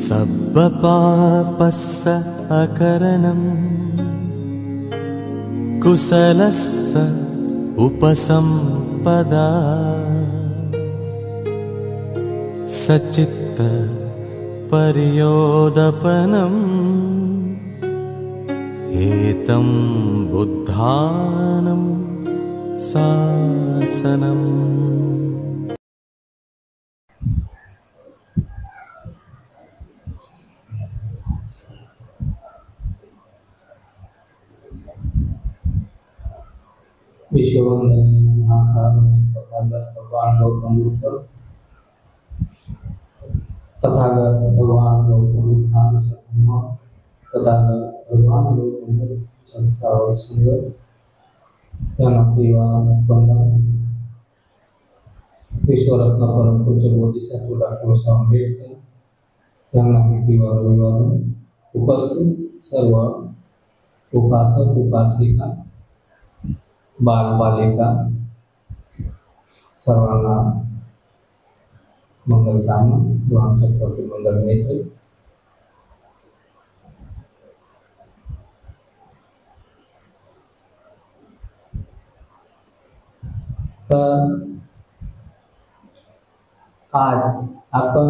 सब्बपापस्स अकरणम् कुशलस्स उपसम्पदा सचित्त पर्योदपनम् एतं बुद्धानं शासनम्। विश्ववंदनीय महाकारुणिक तथागत भगवान गौतम बुद्ध तथागत भगवान गौतम बुद्धांचा धम्म तथागत भगवान गौतम बुद्ध संस्कार संघ यांना वंदन। विश्वरत्न परम पूज्य बोधिसत्व डॉक्टर आंबेडकर यांना अभिवादन। उपस्थित सर्व उपासक उपासिका बाल बालिका सर्वांना मंगलकामना। सर्वांच्या प्रति मंगल मिळते। तर आज आपण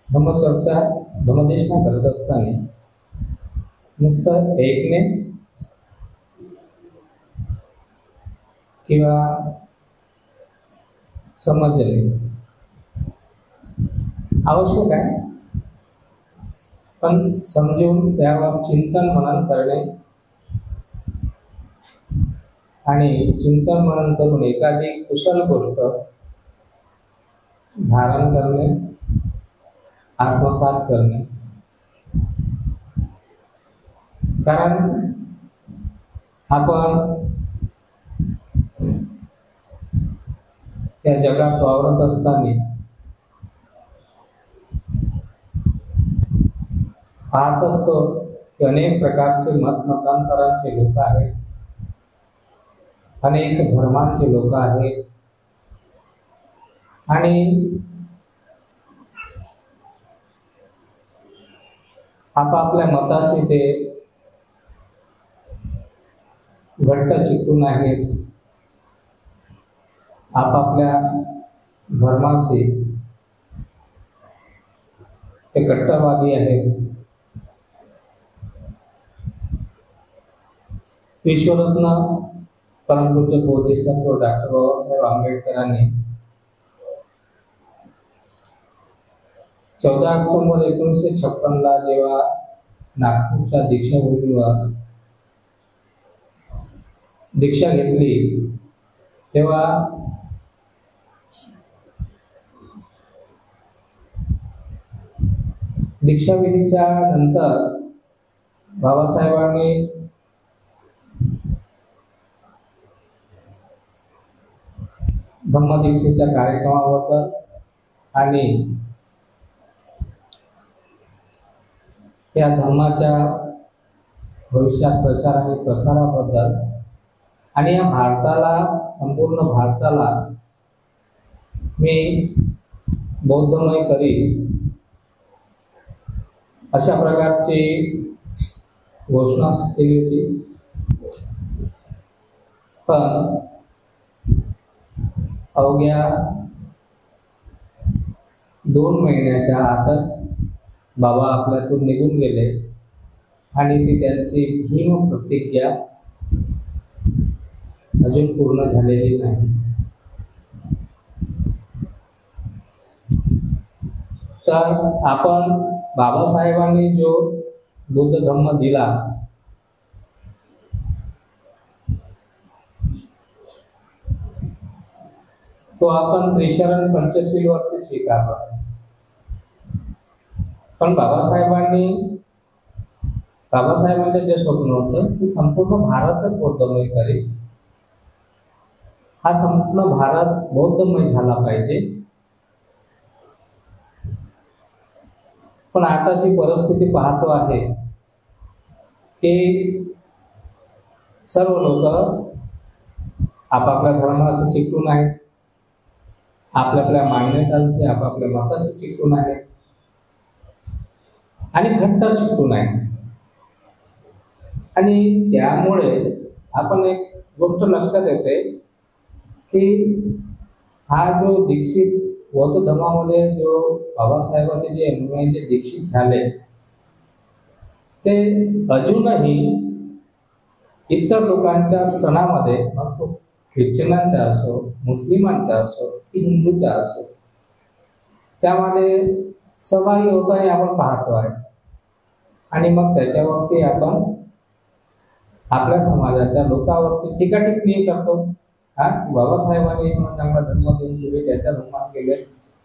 धम्मचर्चा धम्मदेशना करत असताना नुसतं ऐकणे किंवा समजणे आवश्यक आहे, पण समजून त्यावर चिंतन मनन करणे आणि चिंतन मनन करून एखादी कुशल गोष्ट धारण करणे, आत्मसात करणे। कारण आपण या जगात वावरत असताना पाहत असतो की अनेक प्रकारचे मतांतरांचे लोक आहेत, अनेक धर्मांचे लोक आहेत आणि आपापल्या मताशी ते घट्ट चिकटून आहेत, आपापल्या धर्माशी ते कट्टरवादी आहेत। विश्वरत्न परमपूज्य बोधिसत्व डॉक्टर बाबासाहेब आंबेडकरांनी 14 ऑक्टोबर 1956 ला जेव्हा नागपूरच्या दीक्षाभूमीवर दीक्षा घेतली तेव्हा दीक्षाविधीच्या नंतर बाबासाहेबांनी धम्मदीक्षेच्या कार्यक्रमाबद्दल आणि त्या धर्माच्या भविष्यात प्रचार आणि प्रसाराबद्दल आणि या भारताला, संपूर्ण भारताला मी बौद्धमय करी अशा प्रकारची घोषणा केली होती। पण अवघ्या 2 महिन्याच्या आतच बाबा आपल्यातून निघून गेले आणि ती त्यांची भीम प्रतिज्ञा अजून पूर्ण झालेली नाही। तर आपण बाबासाहेबांनी जो बुद्ध धम्म दिला तो आपण त्रिशरण पंचशील वरती स्वीकारला, पण बाबासाहेबांचं जे स्वप्न होतं ते संपूर्ण भारतच बौद्धमय करेल, हा संपूर्ण भारत बौद्धमय झाला पाहिजे। पण आता जी परिस्थिती पाहतो आहे की सर्व लोक आपापल्या धर्माशी चिकटून आहेत, आपल्या मान्यतांशी आपापल्या मताशी चिकटून आहेत आणि घट्ट चिकटून आहेत. आणि त्यामुळे आपण एक गोष्ट लक्षात येते की हा जो दीक्षित बौद्ध धर्मामध्ये जो बाबासाहेबांचे जे अनुयायी दीक्षित झाले ते अजूनही इतर लोकांच्या सणामध्ये, मग तो ख्रिश्चनांचा असो, मुस्लिमांचा असो की हिंदूचा असो, त्यामध्ये सहभागी होताना आपण पाहतो आहे. आणि मग त्याच्यावरती आपण आपल्या समाजाच्या लोकांवरती टीका टिप्पणी करतो. बाबासाहेबांनी चांगला धर्म देऊन गेले, त्याच्या धर्मात गेले,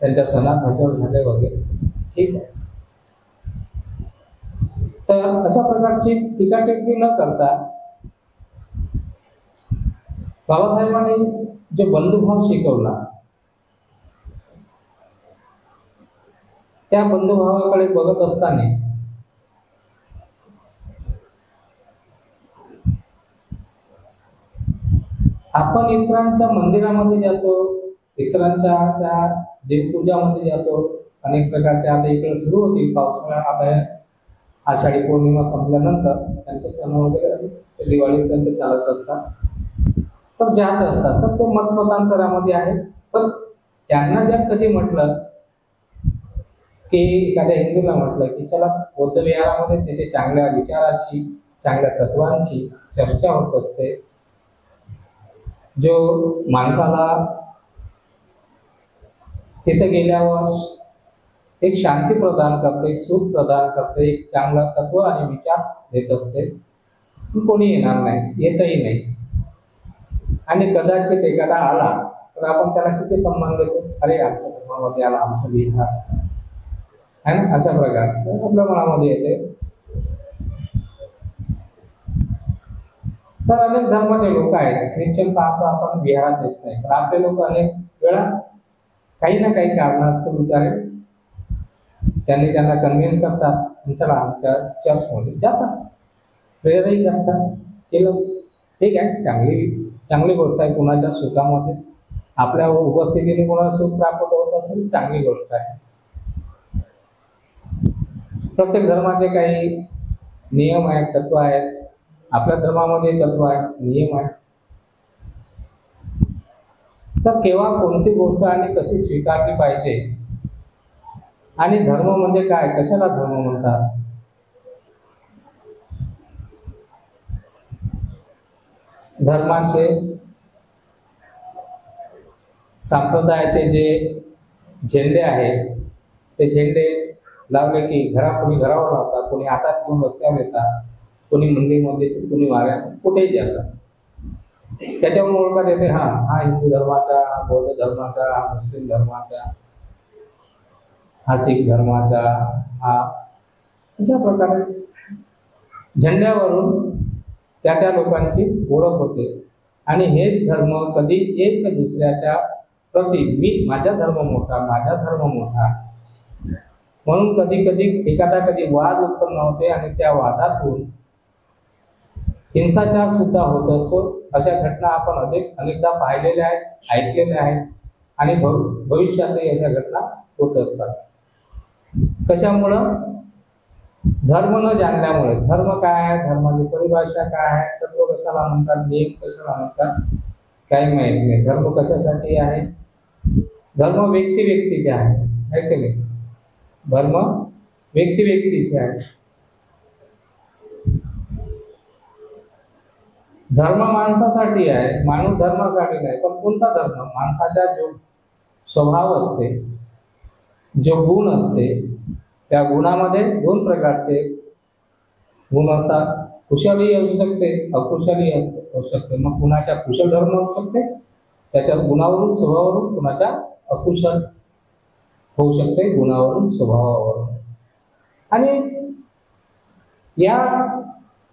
त्यांच्या सणात हजर झाले वगैरे, ठीक आहे. तर अशा प्रकारची टीका टिप्पणी न करता बाबासाहेबांनी जो बंधुभाव शिकवला त्या बंधुभावाकडे बघत असताना आपण इतरांच्या मंदिरामध्ये जातो, इतरांच्या त्या देवपूजामध्ये जातो, अनेक प्रकारचे आता इकडे सुरू होतील पावसाळा, आता आषाढी पौर्णिमा संपल्यानंतर त्यांचे सण वगैरे दिवाळीपर्यंत चालत असतात, तर जात असतात. तर ते मतमतांतरामध्ये आहे. पण त्यांना जर कधी म्हटलं की एखाद्या हिंदूला म्हटलं की चला बौद्ध विहारामध्ये, तिथे चांगल्या विचाराची, चांगल्या तत्वांची चर्चा होत असते, जो माणसाला तिथे गेल्यावर एक शांती प्रदान करते, एक सुख प्रदान करते, एक चांगला तत्व आणि विचार देत असते, कोणी येणार नाही, येतही नाही. आणि कदाचित एखादा आला तर आपण त्याला किती सन्मान देतो, अरे आमच्या धर्मामध्ये आला, आमच्या विहार आहे ना, अशा प्रकार आपल्या मनामध्ये येते. तर अनेक धर्माचे लोक आहेत, ख्रिश्चन पाहतो आपण विहारात येत नाही, पण आपले लोक अनेक वेळा काही ना काही कारणास्तव विचारे त्यांनी त्यांना कन्व्हिन्स करतात, चला आमच्या चर्चमध्ये जातात, प्रेरही करतात. केलं, ठीक आहे, चांगली गोष्ट आहे. कुणाच्या सुखामध्ये आपल्या उपस्थितीने कोणाला सुख प्राप्त होत असेल, चांगली गोष्ट आहे. प्रत्येक धर्माचे काही नियम आहेत, तत्व आहेत. आपल्या धर्मामध्ये तत्व आहे, नियम आहे. तर केव्हा कोणती गोष्ट आणि कशी स्वीकारली पाहिजे, आणि धर्म म्हणजे काय, कशाला धर्म म्हणतात, धर्माचे संप्रदायाचे जे झेंडे आहेत ते झेंडे लावले की कोणी घरावर लावतात, कोणी हातात घेऊन रस्त्यावर येतात, कोणी मंदिरमध्ये, कोणी वाऱ्यात, कुठेही जातात. त्याच्यावर ओळखत येते हा हिंदू धर्माचा, हा बौद्ध धर्माचा, हा मुस्लिम धर्माचा, हा शीख धर्माचा, हा अशा प्रकारे झेंड्यावरून त्या लोकांची ओळख होते. आणि हेच धर्म कधी एक दुसऱ्याच्या प्रती, माझा धर्म मोठा, माझा धर्म मोठा म्हणून कधी वाद उत्पन्न होते, आणि त्या वादातून हिंसाचार सुद्धा होत असतो. अशा घटना आपण अनेकदा पाहिलेल्या आहेत, ऐकलेल्या आहेत, आणि भविष्यातही अशा घटना होत असतात. कशामुळं? धर्म न जाणल्यामुळे. धर्म काय आहे, धर्माची परिभाषा काय आहे, तत्व कशाला म्हणतात, नियम कशाला म्हणतात, काही माहित नाही. धर्म कशासाठी आहे? धर्म व्यक्तीचे आहे की नाही? धर्म व्यक्तीचे आहे. धर्म माणसासाठी आहे, माणूस धर्मासाठी नाही. पण कोणता धर्म? माणसाचा जो स्वभाव असते, जो गुण असते, त्या गुणामध्ये दोन प्रकारचे गुण असतात. कुशलही असू शकते, अकुशलही असू शकते. मग कुणाच्या कुशल धर्म असू शकते, त्याच्या गुणावरून, स्वभावावरून. कुणाच्या अकुशल होऊ शकते, गुणावरून, स्वभावावरून. आणि या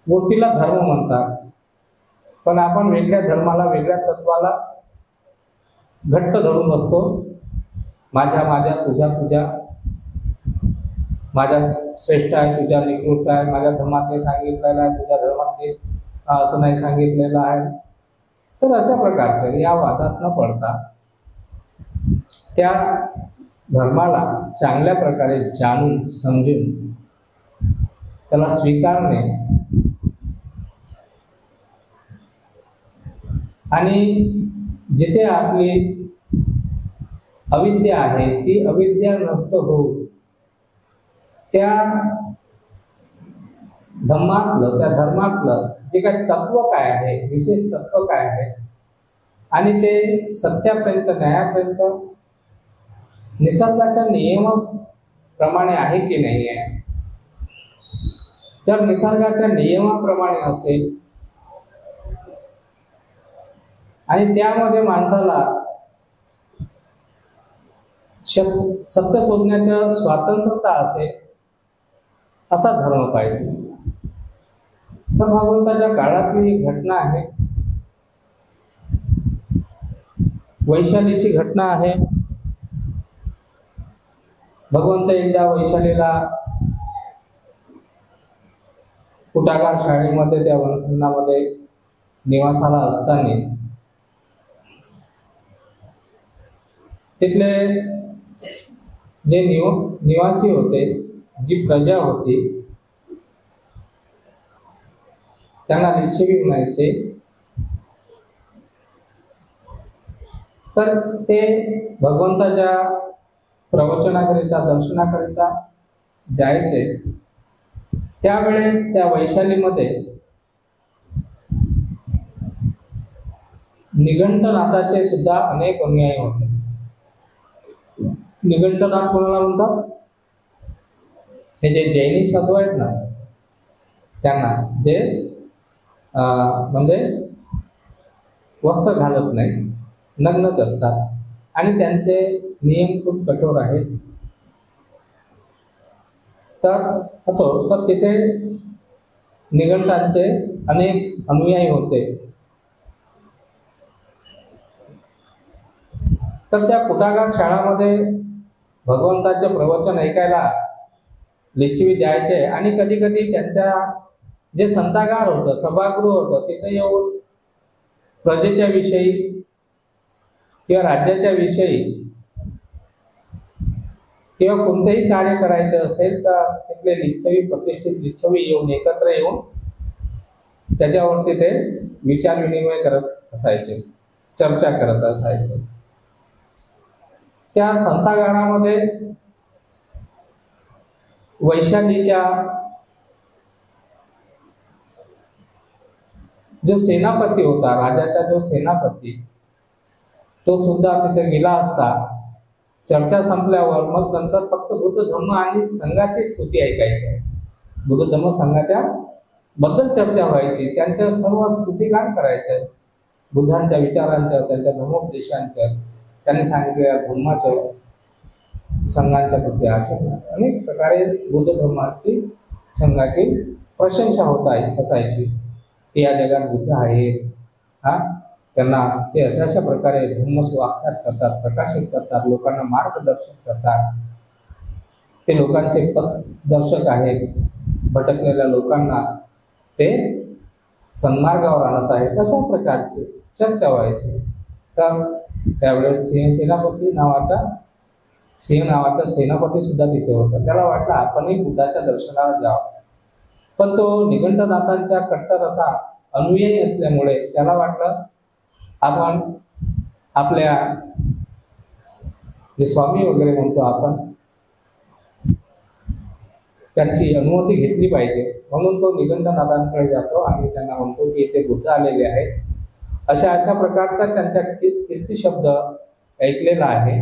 गोष्टीला धर्म म्हणतात. पण आपण वेगळ्या धर्माला, वेगळ्या तत्वाला घट्ट धरून बसतो. माझ्या, तुझ्या, माझ्या श्रेष्ठ आहे, तुझ्या निकृष्ट आहे, माझ्या धर्मात हे सांगितलेलं आहे, तुझ्या धर्मात हे असं नाही सांगितलेलं आहे. तर अशा प्रकारचे या वादात न पडता त्या धर्माला चांगल्या प्रकारे जाणून समजून त्याला स्वीकारणे आणि जिथे आपली अविद्या आहे ती अविद्या नष्ट होऊन त्या धम्मातलं त्या धर्मातलं जे काही तत्व काय आहे, विशेष तत्व काय आहे आणि ते सत्यापर्यंत न्यायापर्यंत निसर्गाच्या नियमाप्रमाणे आहे की नाही आहे. जर निसर्गाच्या नियमाप्रमाणे असेल आणि त्यामध्ये माणसाला सत्य शोधण्याचं स्वातंत्र्यता असेल असा धर्म पाहिजे. तर भगवंताच्या काळातली एक घटना आहे, वैशालीची घटना आहे. भगवंत एकदा वैशालीला कुटागार शाळेमध्ये त्या वनखंडामध्ये निवासाला असताना तिथले जे निवासी होते, जी प्रजा होती, त्यांना लिच्छवी म्हणायचे. तर ते भगवंताच्या प्रवचनाकरिता दर्शनाकरिता जायचे. त्यावेळेस त्या वैशालीमध्ये निघंटनाथाचे सुद्धा अनेक अनुयायी होते. निघंटनाथ कोणाला म्हणतात? हे जे जैनी साधू आहेत ना त्यांना, जे म्हणजे वस्त्र घालत नाही, नग्नच असतात आणि त्यांचे नियम खूप कठोर आहेत. तर असो, तर तिथे निघंटांचे अनेक अनुयायी होते. तर त्या कुटागार शाळामध्ये भगवंताचे प्रवचन ऐकायला लिच्छवी द्यायचे आणि कधी कधी त्यांच्या जे संतागार होतं, सभागृह होतं, तिथे येऊन प्रजेच्या विषयी किंवा राज्याच्या विषयी किंवा कोणतेही कार्य करायचे असेल तर तिथले लिच्छवी, प्रतिष्ठित लिच्छवी येऊन एकत्र येऊन त्याच्यावरती ते विचार विनिमय करत असायचे, चर्चा करत असायचे. त्या संतागारामध्ये वैशालीच्या जो सेनापती होता, राजाचा जो सेनापती, तो सुद्धा तिथे गेला असता. चर्चा संपल्यावर मग नंतर फक्त बुद्ध धम्म आणि संघाची स्तुती ऐकायची. बुद्ध धम्म संघाच्या बद्दल चर्चा व्हायची, त्यांच्या सर्व स्तुतिगान करायचे, बुद्धांच्या विचारांच्या, त्यांच्या धर्मोपदेशांच्या, त्यांनी सांगितलेल्या धर्माच्या, संघांच्या प्रती आचरण, अनेक प्रकारे बुद्ध धर्माची संघाची प्रशंसा होत असायची. ते या जगात बुद्ध आहेत, त्यांना ते अशा प्रकारे धर्मस्वाख्यात करतात, प्रकाशित करतात, लोकांना मार्गदर्शन करतात. ते लोकांचे पथदर्शक आहेत, भटकलेल्या लोकांना ते सन्मार्गावर आणत आहेत, अशा प्रकारची चर्चा व्हायची. तर त्यावेळेस सिंह नावाचा सेनापती सुद्धा तिथे होता. त्याला वाटलं आपणही बुद्धाच्या दर्शनाला जावं, पण तो निघंटनाथांच्या कट्टर असा अनुयायी असल्यामुळे त्याला वाटलं आपण आपल्या जे स्वामी वगैरे म्हणतो आपण, त्यांची अनुमती घेतली पाहिजे. म्हणून तो निघंटनाथांकडे जातो आणि त्यांना म्हणतो की इथे बुद्ध आलेले आहेत. अशा प्रकारचा त्यांच्या कीर्ती शब्द ऐकलेला आहे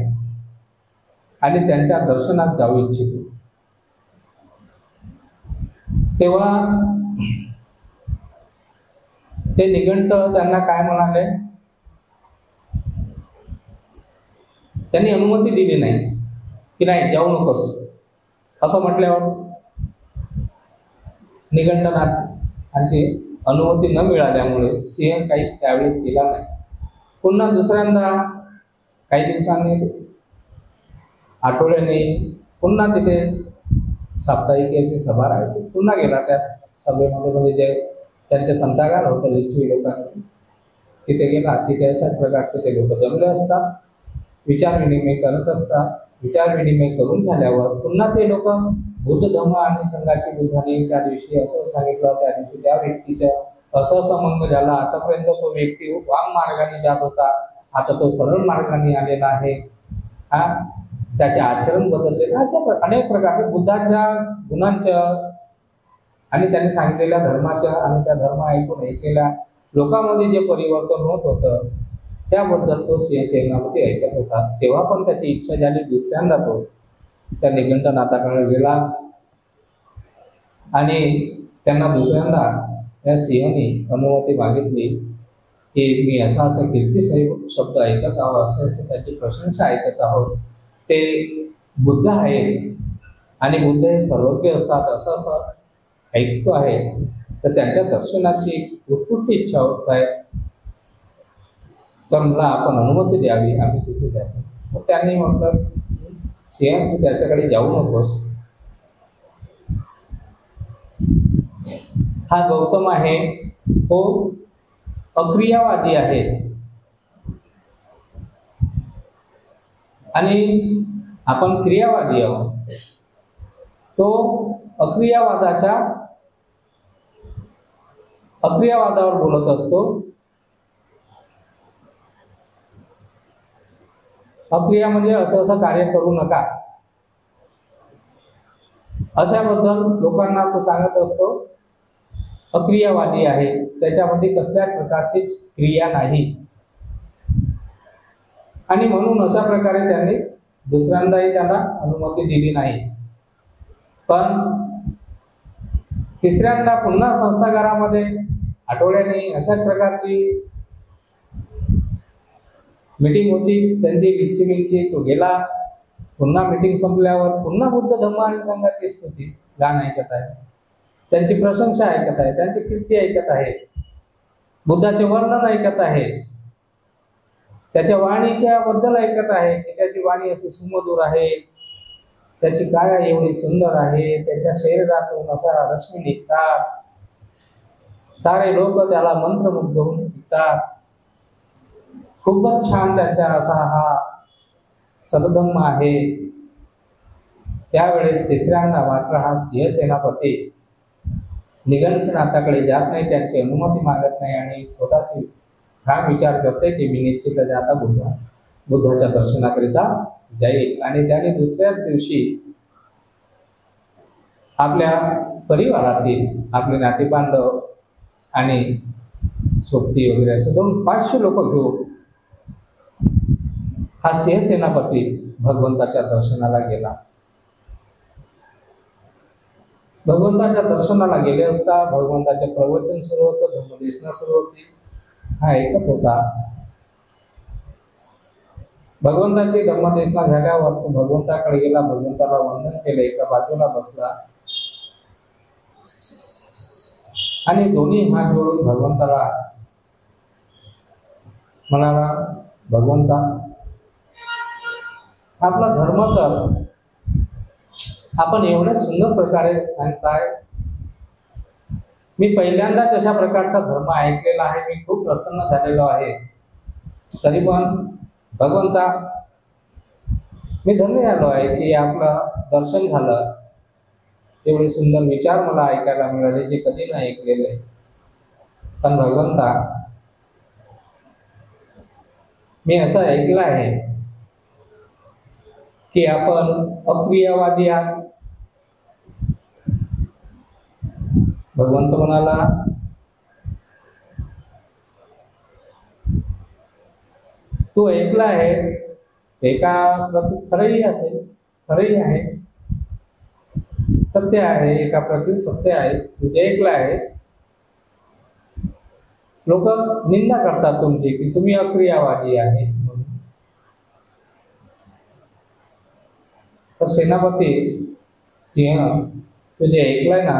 आणि त्यांच्या दर्शनात जाऊ इच्छितो. तेव्हा ते निघंट त्यांना काय म्हणाले, त्यांनी अनुमती दिली नाही की नाही जाऊ नकोस असं म्हटल्यावर निघंटनाथांची अनुमती न मिळाल्यामुळे सिंह काही त्यावेळेस गेला नाही. पुन्हा दुसऱ्यांदा काही दिवसांनी, आठवड्याने पुन्हा तिथे साप्ताहिक अशी सभा राहायची. पुन्हा गेला त्या सभेमध्ये, म्हणजे जे त्यांचे संतागार होते लिच्छवी लोकांनी, तिथे गेला तिथे अशाच प्रकारचे ते लोक जमले असतात, विचार विनिमय करत असतात. विचार विनिमय करून झाल्यावर पुन्हा ते लोक बुद्ध धम्म आणि संघाची बुद्धाने त्या दिवशी असं सांगितलं, त्या दिवशी त्या व्यक्तीचं असं संबंध झाला. आतापर्यंत तो व्यक्ती वाम मार्गाने जात होता, आता तो सरळ मार्गाने आलेला आहे. हा, त्याचे आचरण बदलले. अशा अनेक प्रकारे बुद्धाच्या गुणांच्या आणि त्यांनी सांगितलेल्या धर्माच्या आणि त्या धर्म ऐकून ऐकलेल्या लोकांमध्ये जे परिवर्तन होत होतं त्याबद्दल तो सेनापती ऐकत होता. तेव्हा पण त्याची इच्छा झाली, दुसऱ्यांदा तो त्या निघंटनाथाकडे गेला आणि त्यांना दुसऱ्यांदा त्या सिंहाने अनुमती मागितली की मी असा असा कीर्तिसाहेब शब्द ऐकत आहोत, असं असं त्याची प्रशंसा ऐकत आहोत. ते बुद्ध आहेत आणि बुद्ध हे सर्वज्ञ असतात असं असं ऐकतो आहे, तर त्यांच्या दर्शनाची उत्कृष्ट इच्छा होत आहे, तर मला आपण अनुमती द्यावी, आम्ही तिथे जातो. तर त्यांनी म्हटलं सिंह तू त्याच्याकडे जाऊ नकोस. हा गौतम आहे तो अक्रियावादी आहे आणि आपण क्रियावादी आहोत. तो अक्रियावादावर बोलत असतो. अक्रिया म्हणजे असं असं कार्य करू नका अशाबद्दल लोकांना तो सांगत असतो. अक्रियावादी आहे, त्याच्यामध्ये कसल्याच प्रकारची क्रिया नाही आणि म्हणून अशा प्रकारे त्यांनी दुसऱ्यांदाही त्यांना अनुमती दिली नाही. पण तिसऱ्यांदा पुन्हा संस्थागारामध्ये आठवड्याने अशाच प्रकारची मीटिंग होती त्यांची विंची. तो गेला. पुन्हा मीटिंग संपल्यावर पुन्हा बुद्ध धम्म आणि संघाची स्तुती गाणं ऐकत आहे, त्यांची प्रशंसा ऐकत आहे, त्यांची कीर्ती ऐकत आहे, बुद्धाचे वर्णन ऐकत आहे, त्याच्या वाणीच्या बद्दल ऐकत आहे की त्याची वाणी अशी सुमधुर आहे, त्याची काया एवढी सुंदर आहे, त्याच्या शरीरातून असा रश्मी निघतात, सारे लोक त्याला मंत्रमुग्ध होऊन ऐकतात. खूपच छान त्यांचा असा हा सदधम्म आहे. त्यावेळेस तिसऱ्यांदा मात्र हा सिंह सेनापती निघंटनाथाकडे जात नाही, त्यांची अनुमती मागत नाही आणि स्वतःची हा विचार करते की मी निश्चितच आता बुद्धाच्या दर्शनाकरिता जाईल. आणि त्याने दुसऱ्याच दिवशी आपल्या परिवारातील आपले नातेबांधव आणि सोबती वगैरे असे 500 लोक घेऊन हा सिंह सेनापती भगवंताच्या दर्शनाला गेला. भगवंताच्या दर्शनाला गेले असता भगवंताचे प्रवचन सुरू होतं, धम्मदेशना सुरू होती. हा ऐकत होता. भगवंताची धम्मदेशना झाल्यावर तो भगवंताकडे गेला, भगवंताला वंदन केले, एका बाजूला बसला आणि दोन्ही हात जोडून भगवंताला म्हणाला, भगवंता आपला धर्म तर आपण एवढ्या सुंदर प्रकारे सांगताय, मी पहिल्यांदाच अशा प्रकारचा धर्म ऐकलेला आहे, मी खूप प्रसन्न झालेलो आहे. तरी पण भगवंता मी धन्य झालो आहे की आपलं दर्शन झालं, एवढे सुंदर विचार मला ऐकायला मिळाले जे कधी नाही ऐकलेले. पण भगवंता मी असं ऐकलं आहे की आपण अक्रियावादी आहात. भगवंत म्हणाला, तू ऐकला आहे, एका प्रती खरंही असेल, खरंही आहे, सत्य आहे, एका प्रती सत्य आहे, तू जे ऐकलं आहेस. लोक निंदा करतात तुमची की तुम्ही अक्रियावादी आहे म्हणून. तर सेनापती सिंह तुझे ऐकलंय ना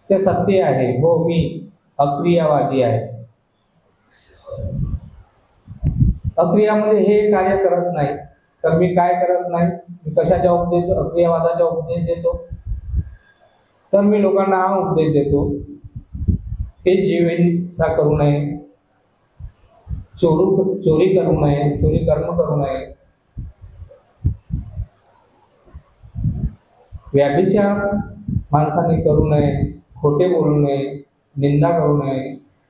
ते सत्य आहे. हो, मी अक्रियावादी आहे. अक्रियामध्ये हे कार्य करत नाही, तर मी काय करत नाही, मी कशाचा उपदेश, अक्रियावादाचा उपदेश देतो. तर मी लोकांना हा उपदेश देतो की जीव हिंसा करू नये, चोरी करू नये, चोरी कर्म करू नये, व्यभिचार माणसाने करू नये, खोटे बोलू नये, निंदा करू नये,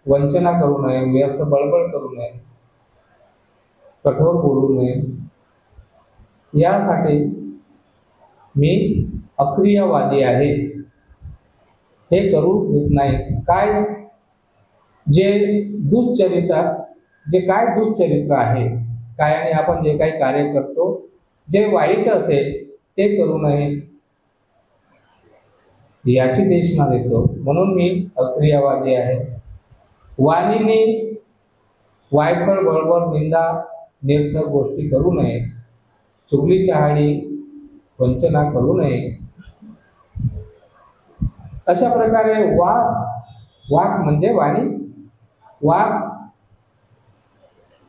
वंचना करू नये, व्यर्थ बळबळ करू नये, कठोर बोलू नये, यासाठी मी अक्रियावादी आहे, हे करू देत नाही. काय जे दुश्चरित्र, जे काय दुश्चरित्र आहे, कायाने आपण जे काही कार्य करतो, जे वाईट असेल ते करू नये याची देशना देतो. म्हणून मी अक्रियावादी आहे. वाणीने वायफळ बळबळ निंदा निर्थक गोष्टी करू नये, चुगली चहाडी वंचना करू नये. अशा प्रकारे वाक म्हणजे वाणी, वाक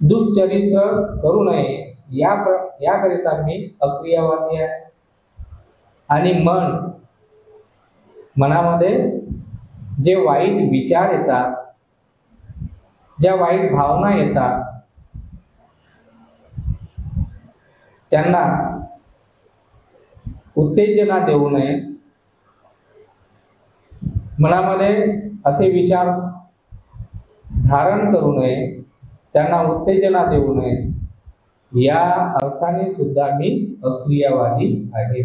दुश्चरित्र करू नये याकरिता मी अक्रियावादी आहे. आणि मनामध्ये जे वाईट विचार येतात, ज्या वाईट भावना येतात, त्यांना उत्तेजना देऊ नये. मनामध्ये असे विचार धारण करू नये, त्यांना उत्तेजना देऊ नये. या अर्थाने सुद्धा मी अक्रियावादी आहे.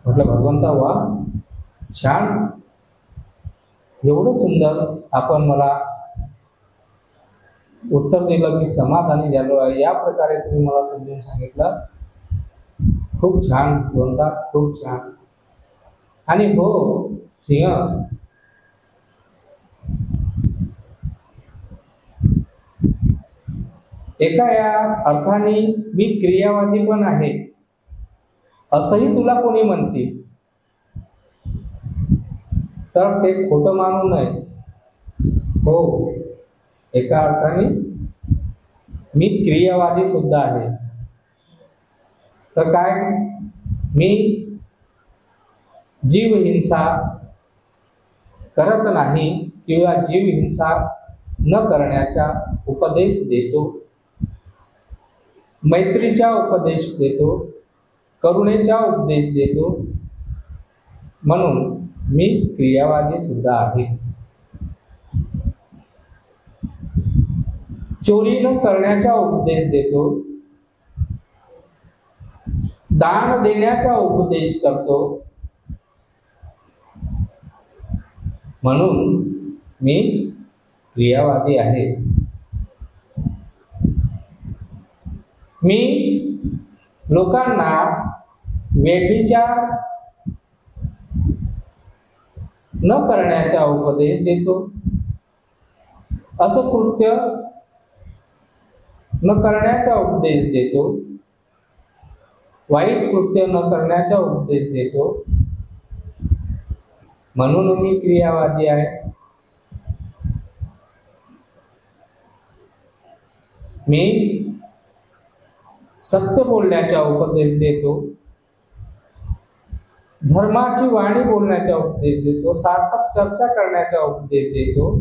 म्हटलं भगवंता वा छान, एवढं सुंदर आपण मला उत्तर दिलं, मी समाधानी झालो आहे. या प्रकारे तुम्ही मला समजून सांगितलं. खूप छान भगवंता, खूप छान. आणि हो सिंह, एका या अर्थाने मी क्रियावादी पण आहे असंही तुला कोणी म्हणतील तर ते खोटं मानू नये. हो, एका अर्थाने मी क्रियावादी सुद्धा आहे. तर काय, मी जीव हिंसा करत नाही किंवा जीव हिंसा न करण्याचा उपदेश देतो, मैत्रीचा उपदेश देतो, करुणेचा उपदेश देतो. म्हणून मी क्रियावादी सुद्धा आहे. चोरी न करण्याचा उपदेश देतो, दान देण्याचा उपदेश करतो. म्हणून मी क्रियावादी आहे. मी लोकांना व्यभिचार न करण्याचा उपदेश देतो, असं कृत्य न करण्याचा उपदेश देतो, वाईट कृत्य न करण्याचा उपदेश देतो. म्हणून मी क्रियावादी आहे. मी सत्य बोलण्याचा उपदेश देतो, धर्माची वाणी बोलण्याचा उपदेश देतो, सार्थक चर्चा करण्याचा उपदेश देतो,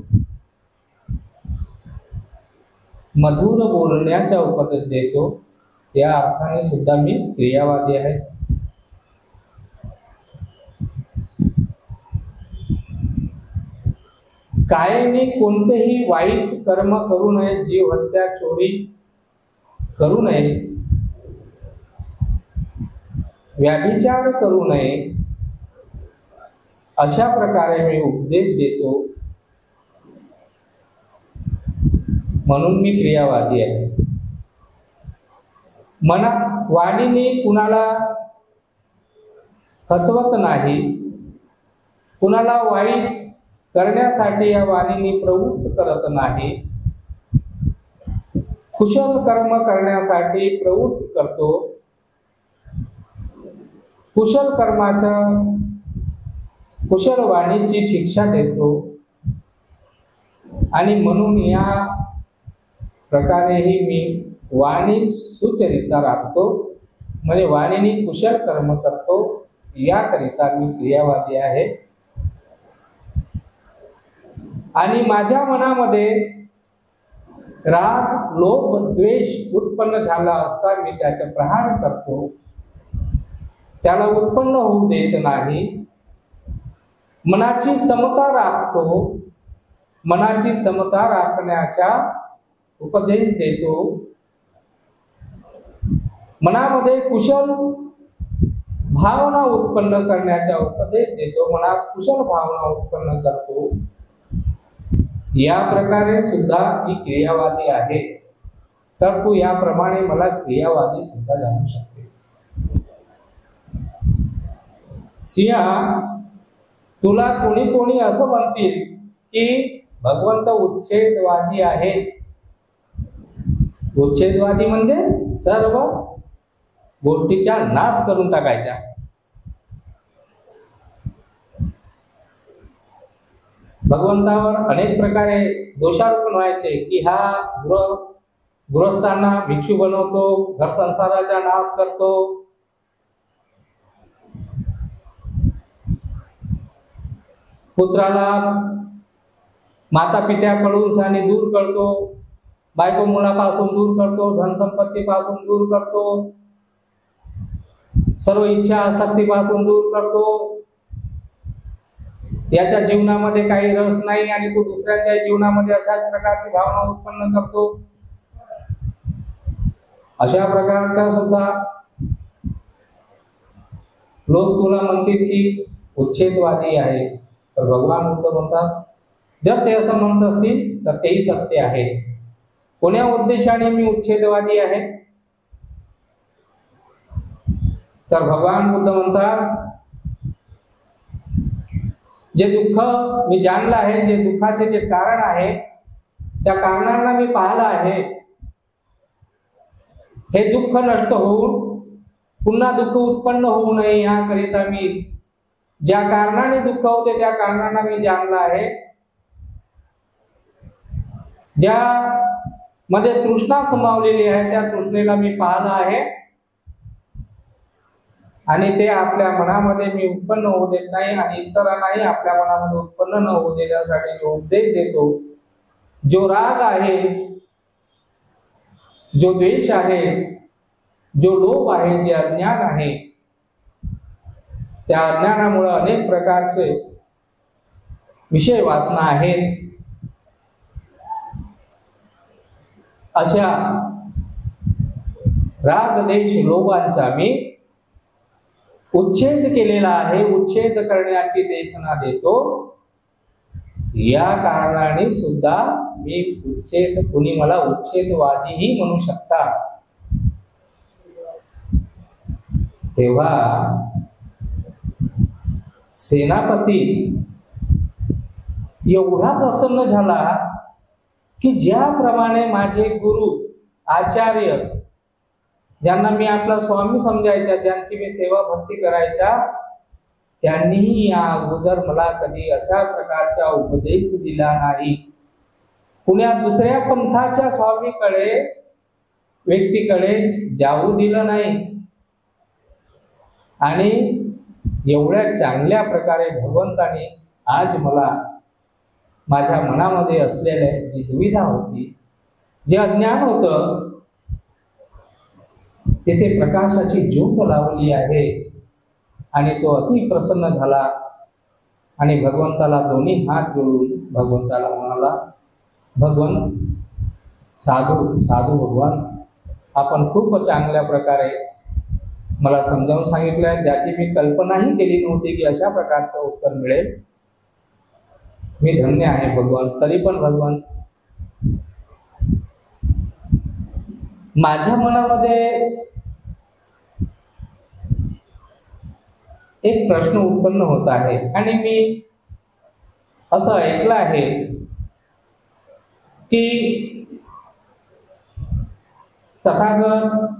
मधुर बोलण्याचा उपदेश देतो. या अर्थाने सुद्धा मी क्रियावादी आहे. कायेने कोणतेही वाईट कर्म करू नये, जीव हत्या चोरी करू नये, व्यभिचार करू नये, अशा प्रकारे मी उपदेश देतो. म्हणून मी क्रियावादी आहे. वाणीने कुणाला फसवत नाही, कुणाला वाईट करण्यासाठी या वाणीने प्रवृत्त करत नाही, कुशल कर्म करण्यासाठी प्रवृत्त करतो. कुशल कर्माच्या कुशल वाणीची शिक्षा देतो. आणि म्हणून या प्रकारेही मी वाणी सुचरिता राखतो, म्हणजे वाणीने कुशल कर्म करतो. याकरिता मी क्रियावादी आहे. आणि माझ्या मनामध्ये राग लोभ द्वेष उत्पन्न झाला असता मी त्याचे प्रहार करतो, त्याला उत्पन्न होऊ देत नाही. मनाची समता राखतो, मनाची समता राखण्याचा उपदेश देतो. मनामध्ये कुशल भावना उत्पन्न करण्याचा उपदेश देतो, मनात कुशल भावना उत्पन्न करतो. या प्रकारे सुद्धा मी क्रियावादी आहे. तर तू याप्रमाणे मला क्रियावादी सुद्धा जाणू शकतेस. सिंहा, तुला कोणी कोणी असं म्हणतील की भगवंत उच्छेदवादी आहे. उच्छेदवादी म्हणजे सर्व गोष्टीचा नाश करून टाकायचा. भगवंतावर अनेक प्रकारे दोषारोपण व्हायचे की हा गृहस्थांना भिक्षू बनवतो, घर संसाराचा नाश करतो, पुत्राला माता पित्याकडून साने दूर करतो, बायको मुलापासून दूर करतो, धनसंपत्तीपासून दूर करतो, सर्व इच्छा आसक्तीपासून दूर करतो. याच्या जीवनामध्ये काही रस नाही आणि तो दुसऱ्याच्या जीवनामध्ये अशाच प्रकारची भावना उत्पन्न करतो. अशा प्रकारचा सुद्धा लोक तुला म्हणतील की उच्छेदवादी आहे. तर भगवान बुद्ध म्हणतात, जर ते असं म्हणत असतील तर तेही सत्य आहे. कोण्या उद्देशाने मी उच्छेदवादी आहे? तर भगवान बुद्ध म्हणतात, जे दुःख मी जाणलं आहे, जे दुःखाचे जे कारण आहे, त्या कारणांना मी पाहिलं आहे. हे दुःख नष्ट होऊन पुन्हा दुःख उत्पन्न होऊ नये याकरिता मी ज्या कारणाने दुःख होते त्या कारणांना मी जाणलं आहे. ज्या मध्ये तृष्णा समावलेली आहे त्या तृष्णेला मी पाहिलं आहे आणि ते आपल्या मनामध्ये मी उत्पन्न होऊ देत नाही आणि इतरांनाही आपल्या मनामध्ये उत्पन्न न होऊ देण्यासाठी जो उपदेश देतो. जो राग आहे, जो द्वेष आहे, जो लोभ आहे, जे अज्ञान आहे, त्या अज्ञानामुळे अनेक प्रकारचे विषय वासना आहेत. अशा राग द्वेष लोभांचा मी उच्छेद केलेला आहे. उच्छेद करण्याची देशना देतो. या कारणाने सुद्धा मी उच्छेद, कुणी मला उच्छेदवादीही म्हणू शकतात. तेव्हा सेनापती एवढा प्रसन्न झाला की ज्याप्रमाणे माझे गुरु आचार्य, ज्यांना मी आपला स्वामी समजायचा, ज्यांची मी सेवा भक्ती करायचा, त्यांनीही या अगोदर मला कधी अशा प्रकारचा उपदेश दिला नाही. कुण्या दुसऱ्या पंथाच्या स्वामीकडे, व्यक्तीकडे जाऊ दिलं नाही. आणि एवढ्या चांगल्या प्रकारे भगवंताने आज मला माझ्या मनामध्ये असलेले जी दुविधा होती, जे अज्ञान होतं, तेथे प्रकाशाची ज्योत लावली आहे. आणि तो अति प्रसन्न झाला आणि भगवंताला दोन्ही हात जोडून भगवंताला म्हणाला, भगवंत, साधू साधू भगवान, आपण खूप चांगल्या प्रकारे मला समजावून सांगितलं, ज्याची मी कल्पनाही केली नव्हती की अशा प्रकारचं उत्तर मिळेल. मी धन्य आहे भगवान. तरी पण भगवान, माझ्या मनामध्ये एक प्रश्न उत्पन्न होत आहे आणि मी असं ऐकलं आहे की तथागत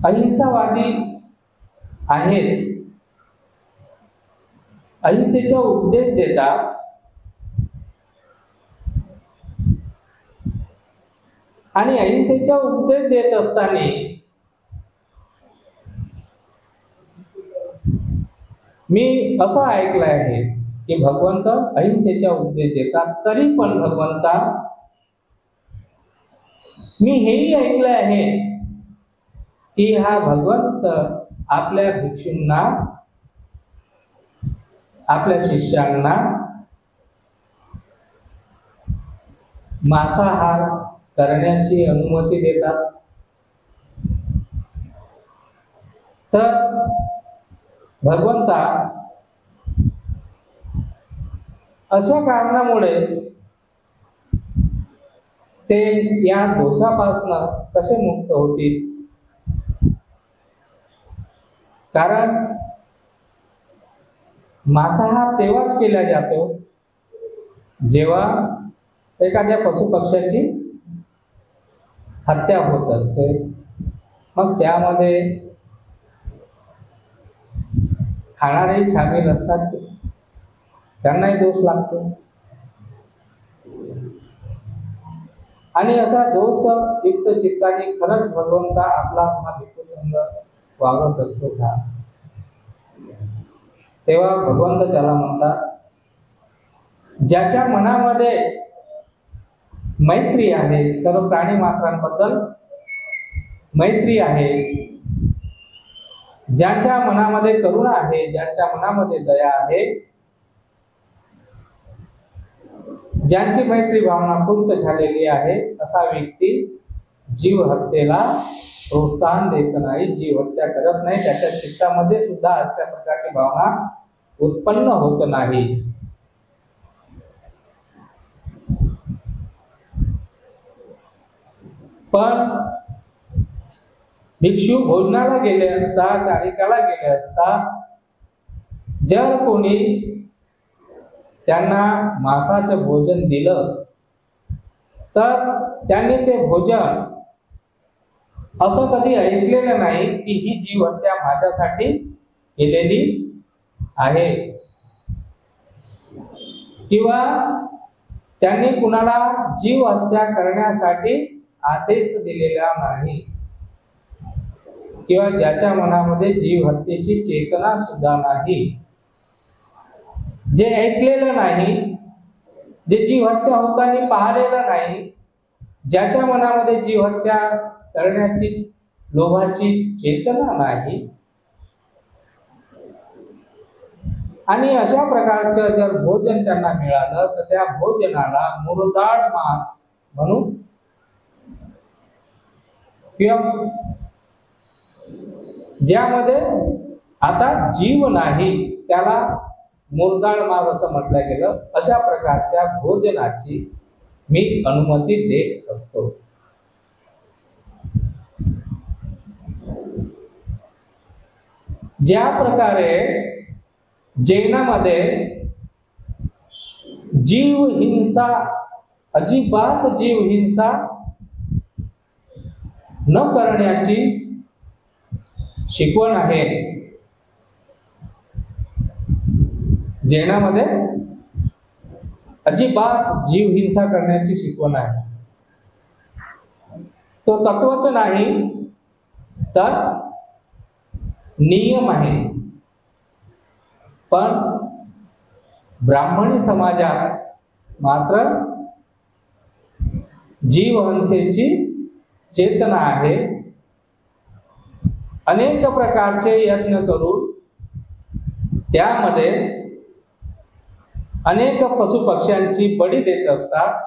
अहिंसावादी आहेत, अहिंसेचा उपदेश देतात. आणि अहिंसेचा उपदेश देत असताना मी असं ऐकलं आहे की भगवंत अहिंसेचा उपदेश देतात, तरी पण भगवंता मी हेही ऐकलं आहे की हा भगवंत आपल्या भिक्षूंना, आपल्या शिष्यांना मांसाहार करण्याची अनुमती देतात. तर भगवंता अशा कारणामुळे ते या दोषापासून कसे मुक्त होतील? कारण मांसाहार तेव्हाच केला जातो जेव्हा एखाद्या पशुपक्ष्याची हत्या होत असते. मग त्यामध्ये खाणारेही सामील असतात, त्यांनाही दोष लागतो. आणि असा दोष युक्त चित्ताने खरंच भगवंता आपला हा भिक्षुसंघ वागत असतो का? तेव्हा भगवंत त्याला म्हणतात, ज्याच्या मनामध्ये मैत्री आहे, सर्व प्राणी मात्रांबद्दल मैत्री आहे, ज्यांच्या मनामध्ये करुणा आहे, ज्यांच्या मनामध्ये दया आहे, ज्यांची मैत्री भावना पूर्ण झालेली आहे, असा व्यक्ती जीव हत्येला प्रोत्साहन देत नाही, जीव हत्या करत नाही, त्याच्या चित्तामध्ये सुद्धा अशा प्रकारची भावना उत्पन्न होत नाही. पण भिक्षू भोजनाला गेले असता, चारिकाला गेले असता, जर कोणी त्यांना मांसाचं भोजन दिलं तर त्यांनी ते भोजन असं कधी ऐकलेलं नाही की ही जीव हत्या माझ्यासाठी केलेली आहे, किंवा त्यांनी कुणाला जीव हत्या करण्यासाठी आदेश दिलेला नाही, किंवा ज्याच्या मनामध्ये जीव हत्येची चेतना सुद्धा नाही, जे ऐकलेलं नाही, जे जीव हत्या होताना पाहिलेलं नाही, ज्याच्या मनामध्ये जीव हत्या करण्याची लोभाची चेतना नाही, आणि अशा प्रकारचं जर भोजन त्यांना मिळालं तर त्या भोजनाला मुरदाड मांस म्हणून, किंवा ज्यामध्ये आता जीव नाही त्याला मुरदाड मांस असं म्हटलं गेलं, अशा प्रकारच्या भोजनाची मी अनुमती देत असतो. ज्या प्रकारे जैनामध्ये जीव हिंसा, अजिबात जीव हिंसा न करण्याची शिकवण आहे, जैनामध्ये अजिबात जीव हिंसा करण्याची शिकवण आहे. तो तत्वच नाही तर नियम आहे. पण ब्राह्मणी समाजात मात्र जीवहिंसेची चेतना आहे. अनेक प्रकारचे यत्न करून त्यामध्ये अनेक पशुपक्ष्यांची बळी देत असतात.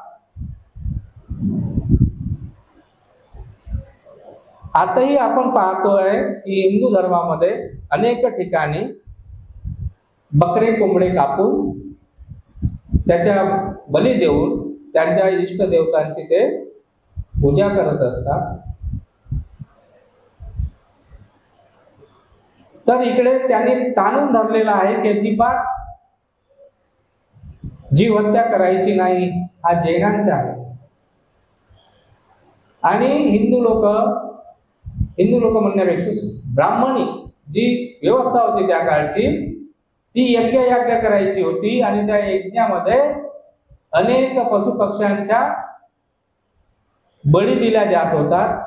आताही आपण पाहतोय की हिंदू धर्मामध्ये अनेक ठिकाणी बकरे कोंबडे कापून त्याच्या बली देऊन त्यांच्या इष्ट देवतांची ते पूजा करत असतात. तर इकडे त्यांनी ताणून धरलेला आहे की अजिबात जीव हत्या करायची नाही, हा जैनांचा आहे. आणि हिंदू लोक म्हणण्यापेक्षा ब्राह्मणी जी व्यवस्था होती त्या काळची, ती यज्ञ करायची होती आणि त्या यज्ञामध्ये अनेक पशुपक्ष्यांच्या बळी दिल्या जात होतात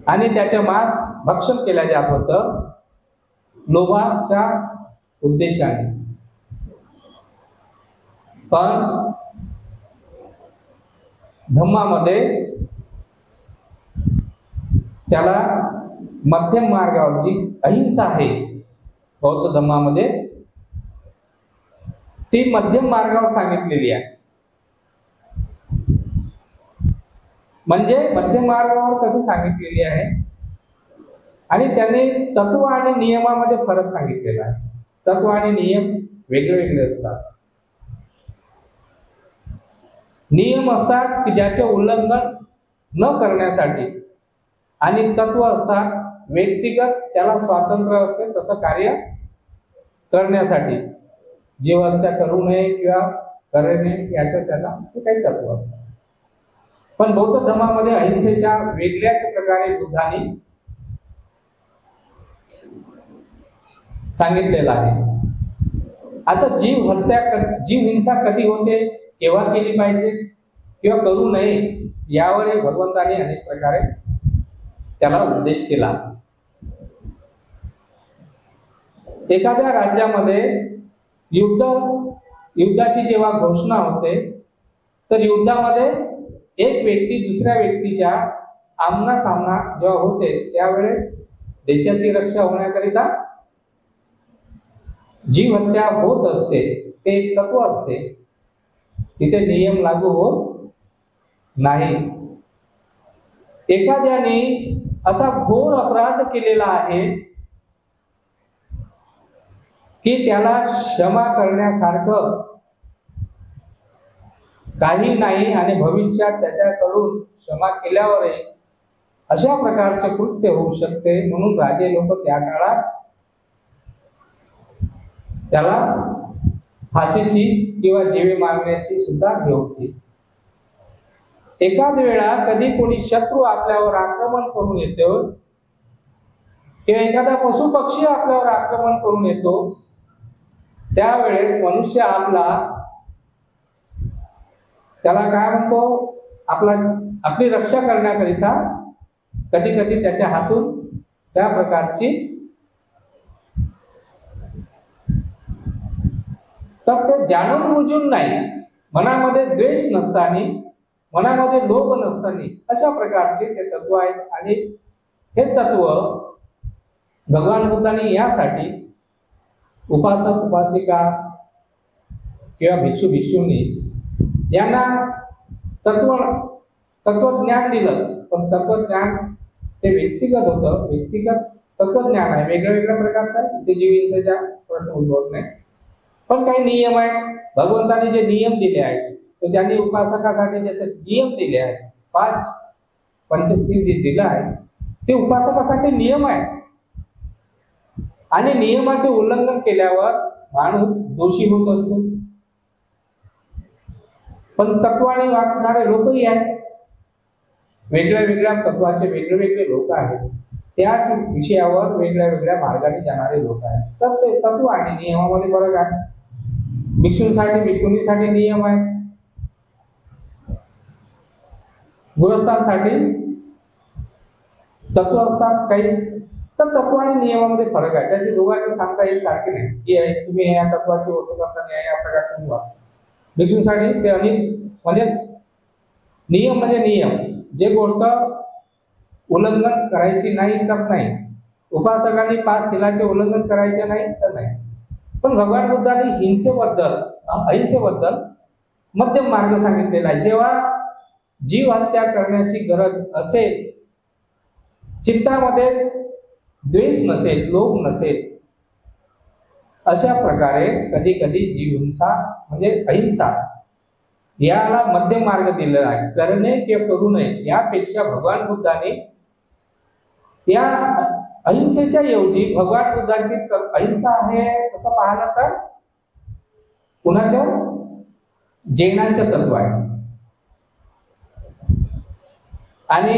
आणि त्याचे मांस भक्षण केल्या जात होतं. लोभाच्या उद्देशाने. पण धम्मामध्ये त्याला मध्यम मार्गावर जी अहिंसा आहे बौद्ध धम्मामध्ये ती मध्यम मार्गावर सांगितलेली आहे. म्हणजे मध्यम मार्गावर कशी सांगितलेली आहे आणि त्याने तत्व आणि नियमामध्ये फरक सांगितलेला आहे. तत्व आणि नियम वेगळे वेगळे असतात. नियम असतात की ज्याचे उल्लंघन न करण्यासाठी आणि तत्व असतात व्यक्तिगत त्याला स्वातंत्र्य असते तसं कार्य करण्यासाठी. जीव हत्या करू नये किंवा करणे याचं त्याला काही तत्व असतं. पण बौद्ध धर्मामध्ये अहिंसेच्या वेगळ्याच प्रकारे बुद्धांनी सांगितलेलं आहे. आता जीव हिंसा कधी होते, केव्हा केली पाहिजे किंवा करू नये यावर भगवंतांनी अनेक प्रकारे त्याला उपदेश केला. एखाद्या राज्यामध्ये युद्धाची जेव्हा घोषणा होते तर युद्धामध्ये एक व्यक्ती दुसऱ्या व्यक्तीच्या आमना सामना जेव्हा होते त्यावेळेस देशाची रक्षा होण्याकरिता जीव हत्या होत असते. ते एक तत्व असते. तिथे नियम लागू होत नाही. एखाद्याने असा घोर अपराध केलेला आहे की त्याला क्षमा करण्यासारखं काही नाही आणि भविष्यात त्याच्याकडून क्षमा केल्यावरही अशा प्रकारचे कृत्य होऊ शकते. म्हणून राजे लोक त्या काळात त्याला फाशीची किंवा जीवे मारण्याची सुद्धा हे होती. एखाद वेळा कधी कोणी शत्रू आपल्यावर आक्रमण करून येतो किंवा एखादा पशु पक्षी आपल्यावर आक्रमण करून येतो त्यावेळेस मनुष्य त्याला काय म्हणतो, आपली रक्षा करण्याकरिता कधी कधी त्याच्या हातून त्या प्रकारची तर ते जाणून बुजून नाही, मनामध्ये द्वेष नसताना, मनामध्ये लोभ नसताना अशा प्रकारचे ते तत्व आहेत. आणि हे तत्व भगवान बुद्धांनी यासाठी उपासक उपासिका किंवा भिक्षू भिक्षुनी यांना तत्वज्ञान दिलं. पण तत्वज्ञान ते व्यक्तिगत होतं. व्यक्तिगत तत्वज्ञान आहे, वेगळ्या वेगळ्या प्रकारचं आहे. ते जीवहिंसेचा प्रश्न उद्भवत नाही. पण काही नियम आहेत. भगवंतांनी जे नियम दिले आहेत तर त्यांनी उपासकासाठी जसे नियम दिले आहेत, 5 पंचशील जे दिलं आहे ते उपासकासाठी नियम आहेत. आणि नियमाचे उल्लंघन केल्यावर माणूस दोषी होत असतो. पण तत्वाने वागणारे लोकही आहेत. वेगळ्या वेगळ्या तत्वाचे वेगळे वेगळे लोक आहेत. त्याच विषयावर वेगळ्या वेगळ्या मार्गाने जाणारे लोक आहेत. तर ते तत्व आणि नियमामध्ये फरक आहे. भिक्षूंसाठी भिक्षुणीसाठी नियम आहेत, गृहस्थांसाठी तत्व असतात काही. तर तत्व आणि नियमामध्ये फरक आहे. त्याची दोघांची सांगता एक सारखी नाही की तुम्ही या तत्वाची ओळख करताना या प्रकारचे व्हा. भिक्षूंसाठी ते अनेक म्हणजे नियम जे गोष्ट उल्लंघन करायची नाही तर नाही. उपासकांनी 5 शिलाचे उल्लंघन करायचे नाही तर नाही. पण भगवान बुद्धांनी अहिंसेबद्दल मध्यम मार्ग सांगितलेला आहे. जेव्हा जीव हत्या करण्याची गरज असेल, चित्तामध्ये द्वेष नसेल, लोभ नसेल, अशा प्रकारे कधी कधी जीव हिंसा म्हणजे अहिंसा याला मध्यम मार्ग दिलेला आहे. करणे किंवा करू नये यापेक्षा भगवान बुद्धाने या अहिंसेच्या ऐवजी भगवान बुद्धांची अहिंसा आहे तसं पाहिलं तर कुणाच्या जैनांचं तत्व आहे. आणि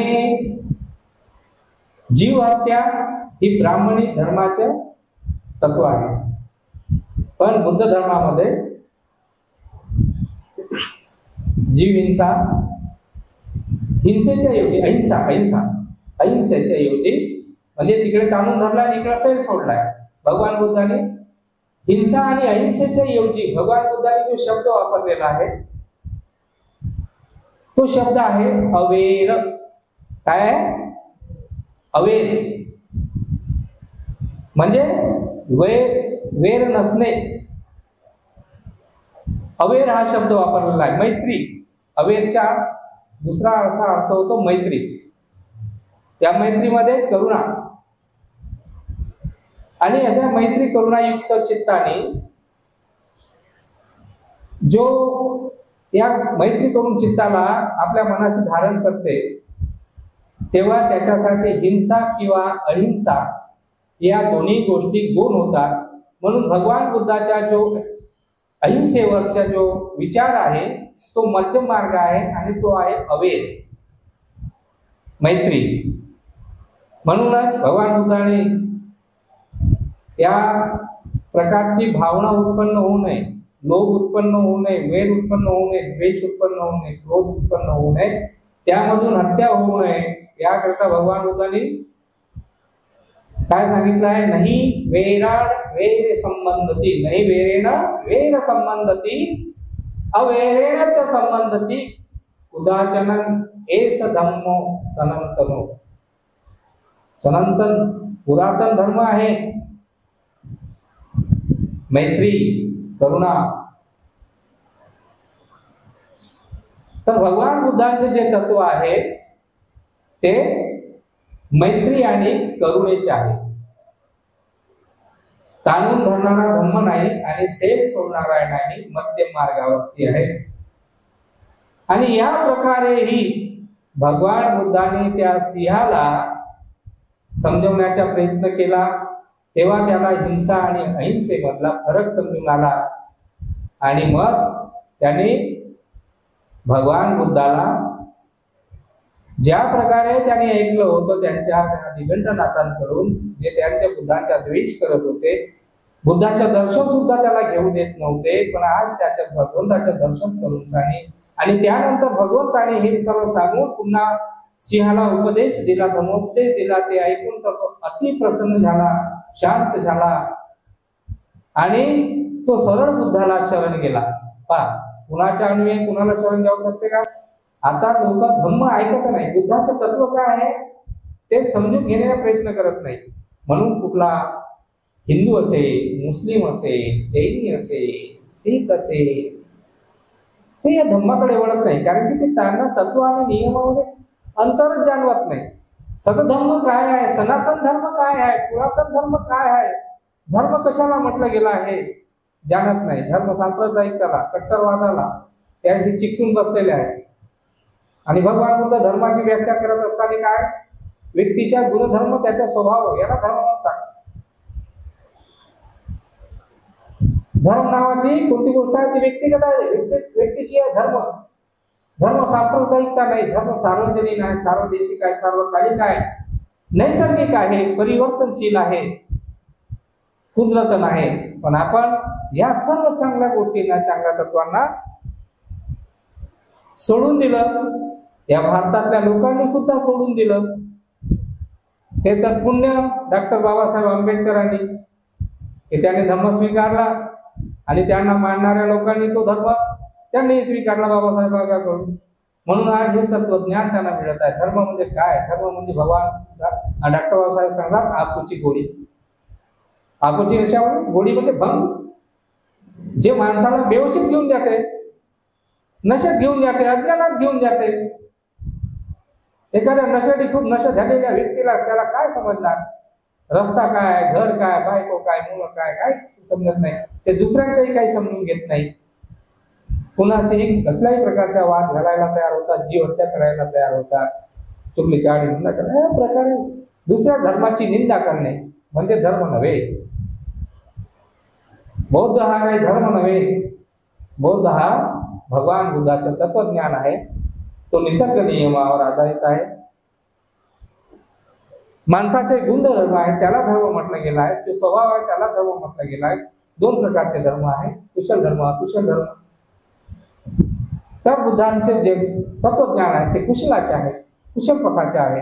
जीव हत्या ही ब्राह्मणी धर्माचे तत्व आहे. पण बुद्ध धर्मामध्ये जीव हिंसा हिंसेच्या ऐवजी अहिंसेच्या ऐवजी म्हणजे तिकडे कानून धरला आणि इकडे सैल सोडलाय. भगवान बुद्धाने हिंसा आणि अहिंसेच्या ऐवजी भगवान बुद्धाने जो शब्द वापरलेला आहे तो शब्द आहे अवेर. काय? अवेर म्हणजे वेर नसणे. अवेर हा शब्द वापरलेला आहे. मैत्री, अवेरचा दुसरा असा अर्थ होतो मैत्री. त्या मैत्रीमध्ये करुणा आणि अशा मैत्री करुणायुक्त चित्ताने जो या मैत्री करून चित्ताला आपल्या मनाशी धारण करते तेव्हा त्याच्यासाठी हिंसा किंवा अहिंसा या दोन्ही गोष्टी गुण होतात. म्हणून भगवान बुद्धाच्या जो अहिंसेवरचा जो विचार आहे तो मध्यम मार्ग आहे आणि तो आहे अवेर, मैत्री. म्हणूनच भगवान बुद्धाने या प्रकारची भावना उत्पन्न होऊ नये, लोभ उत्पन्न होऊ नये, वेर उत्पन्न होऊ नये, द्वेष उत्पन्न होऊ नये, क्रोध उत्पन्न होऊ नये, त्यामधून हत्या होऊ नये, याकरता भगवान बुद्धांनी काय सांगितलं आहे? नाही वेराड वेर संबंधती, नाही वेरेण वेर संबंधती, अवेरेण च संबंधती, उदाचनन एस धम्मो सनातनो. सनातन पुरातन धर्म आहे मैत्री, करुणा. तर भगवान बुद्धांचे जे तत्व आहे ते मैत्री आणि करुणेचे आहे. ताणून धरणारा धर्म नाही आणि सेल सोडणारा नाही, मध्यम मार्गावरती आहे. आणि या प्रकारेही भगवान बुद्धाने त्या सिंहाला समजवण्याचा प्रयत्न केला तेव्हा त्याला हिंसा आणि अहिंसेमधला फरक समजून आला आणि मग त्याने भगवान बुद्धाला ज्या प्रकारे त्यांनी ऐकलं होतं त्यांच्या दिगंतनाथांकडून जे त्यांच्या बुद्धांचा द्वेष करत होते, बुद्धाचं दर्शन सुद्धा त्याला घेऊ देत नव्हते, पण आज त्याच्या भगवंताचं दर्शन करून सांगितले आणि त्यानंतर भगवंताने हे सर्व सांगून पुन्हा सिंहाला उपदेश दिला, धर्मोपदेश दिला. ते ऐकून तर तो अति प्रसन्न झाला, शांत झाला आणि तो सरळ बुद्धाला शरण गेला. पहा, कुणाच्या अन्वये कुणाला शरण जाऊ शकते का? आता लोक धम्म ऐकत नाही, बुद्धाचं तत्व काय आहे ते समजून घेण्याचा प्रयत्न करत नाही. म्हणून कुठला हिंदू असेल, मुस्लिम असेल, जैनी असेल, शीख असेल, ते या धम्माकडे वळत नाही, कारण की ते त्यांना तत्व आणि नियमामध्ये अंतरच जाणवत नाही. सतधर्म काय आहे, सनातन धर्म काय आहे, पुरातन धर्म काय आहे, धर्म कशाला म्हटलं गेला आहे जाणत नाही. धर्म सांप्रदायिकताला, कट्टरवादाला त्याशी चिकटून बसलेले आहे. आणि भगवान बुद्ध धर्माची व्याख्या करत असताना काय, व्यक्तीच्या गुणधर्म, त्याचा स्वभाव याला धर्म म्हणतात. धर्म नावाची कोणती गोष्ट आहे ती व्यक्तिगत आहे, व्यक्तीची आहे धर्म. धर्म सांप्रदायिकता नाही, धर्म सार्वजनिक आहे, सार्वदेशिक आहे, सार्वकालिक आहे, नैसर्गिक आहे, परिवर्तनशील आहे, पुनर्तन आहे. पण आपण या सर्व चांगल्या गोष्टींना, चांगल्या तत्वांना सोडून दिलं. या भारतातल्या लोकांनी सुद्धा सोडून दिलं. ते तर पुण्य डॉक्टर बाबासाहेब आंबेडकरांनी की त्याने धर्म स्वीकारला आणि त्यांना मानणाऱ्या लोकांनी तो धर्म त्यांनी स्वीकारला बाबासाहेबांकडून. म्हणून आज हे तत्वज्ञान त्यांना मिळत आहे. धर्म म्हणजे काय? धर्म म्हणजे भगवान डॉक्टर बाबासाहेब सांगतात आपूची गोडी. आपूची कशावर गोडी म्हणजे भंग, जे माणसाला बेवशीत घेऊन जाते, नशेत घेऊन जाते, अज्ञानात घेऊन जाते. एखाद्या नशेडी खूप नशा झालेल्या व्यक्तीला त्याला काय समजणार? रस्ता काय, घर काय, बायको काय, मुलं काय, काय समजत नाही. ते दुसऱ्यांच्याही काही समजून घेत नाही. कुणाशी कसल्याही प्रकारचा वाद घालायला तयार होतात, जीव हत्या करायला तयार होतात, चुकली चाडी निंदा करणे, या प्रकारे दुसऱ्या धर्माची निंदा करणे म्हणजे धर्म नव्हे. बौद्ध हा काही धर्म नव्हे. बौद्ध हा भगवान बुद्धाचं तत्वज्ञान आहे. तो निसर्ग नियमावर आधारित आहे. माणसाचे गुणधर्म आहे त्याला धर्म म्हटलं गेला आहे. जो स्वभाव आहे त्याला धर्म म्हटलं गेला आहे. दोन प्रकारचे धर्म आहे, कुशल धर्म, अकुशल धर्म. त्या बुद्धांचे जे तत्वज्ञान आहे ते कुशलाचे आहे, कुशल प्रकारचे आहे,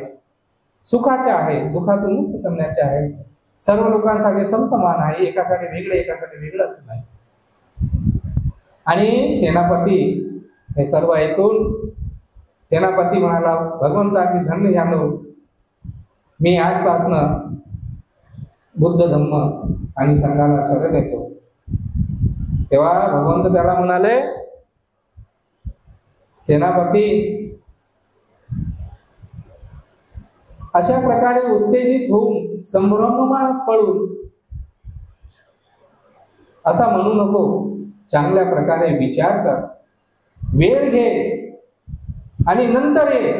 सुखाचे आहे, दुःखातून मुक्त करण्याचे आहे, सर्व लोकांसाठी समसमान आहे, एकासाठी वेगळं एकासाठी वेगळं असं नाही. आणि सेनापती हे सर्व ऐकून सेनापती म्हणाला, भगवंता मी धन्य झालो, मी आजपासनं बुद्ध धम्म आणि संघाला शरण येतो. तेव्हा भगवंत त्याला म्हणाले, सेनापती अशा प्रकारे उत्तेजित होऊन संभ्रमात पडून असा म्हणू नको, चांगल्या प्रकारे विचार कर, वेळ घे आणि नंतर ये,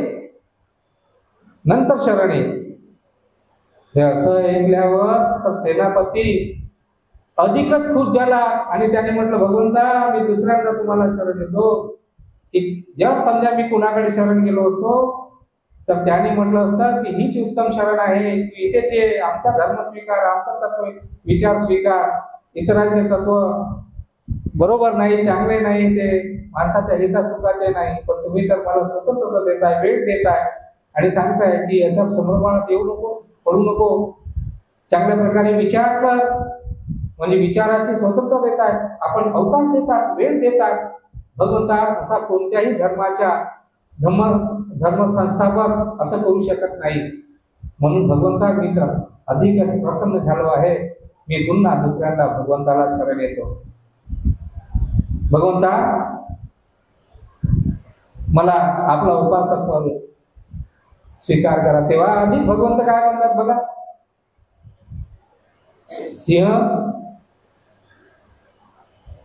नंतर शरण ये. हे असं ऐकल्यावर तर सेनापती अधिकच खुश झाला आणि त्याने म्हटलं, भगवंता मी दुसऱ्यांदा तुम्हाला शरण येतो. की जर समजा मी कुणाकडे शरण गेलो असतो तर त्याने म्हटलं असतं की हीच उत्तम शरण आहे, की इथेच ये, आमचा धर्म स्वीकार, आमचा तत्व विचार स्वीकार, इतरांचे तत्व बरोबर नाही, चांगले नाही, ते माणसाच्या हितासुखाचे नाही, पण तुम्ही तर मला स्वतंत्रता देताय, वेळ देताय आणि सांगताय की अशा संभ्रमात येऊ नको, पडू नको, चांगल्या प्रकारे विचार कर, म्हणजे विचाराची स्वतंत्रता देताय, आपण अवकाश देतात, वेळ देतात. भगवंता असा कोणत्याही धर्माच्या धर्म संस्थापक असं करू शकत नाही. म्हणून भगवंता मी तर अधिक प्रसन्न झालो आहे, मी पुन्हा दुसऱ्यांदा भगवंताला शरण येतो. भगवंता मला आपला उपासक म्हणून स्वीकार करा. तेव्हा आधी भगवंत काय म्हणतात बघा, सिंह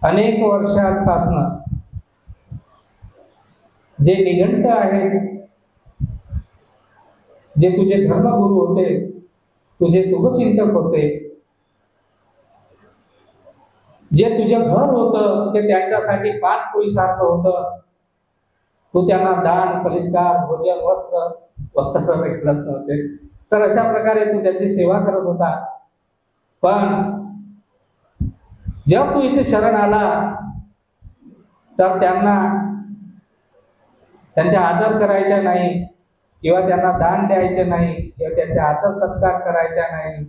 अनेक वर्षांपासून जे निघंट आहेत, जे तुझे धर्मगुरु होते, तुझे शुभचिंतक होते, जे तुझे घर होतं ते त्यांच्यासाठी पाणपोळी सारखं होतं, तू त्यांना दान परिष्कार भोजन वस्त्र भेटत नव्हते, तर अशा प्रकारे तू त्यांची सेवा करत होता. पण जब तू इथे शरण आला तर त्यांचा आदर करायचा नाही, किंवा त्यांना दान द्यायचे नाही, किंवा त्यांचा आदर सत्कार करायचा नाही,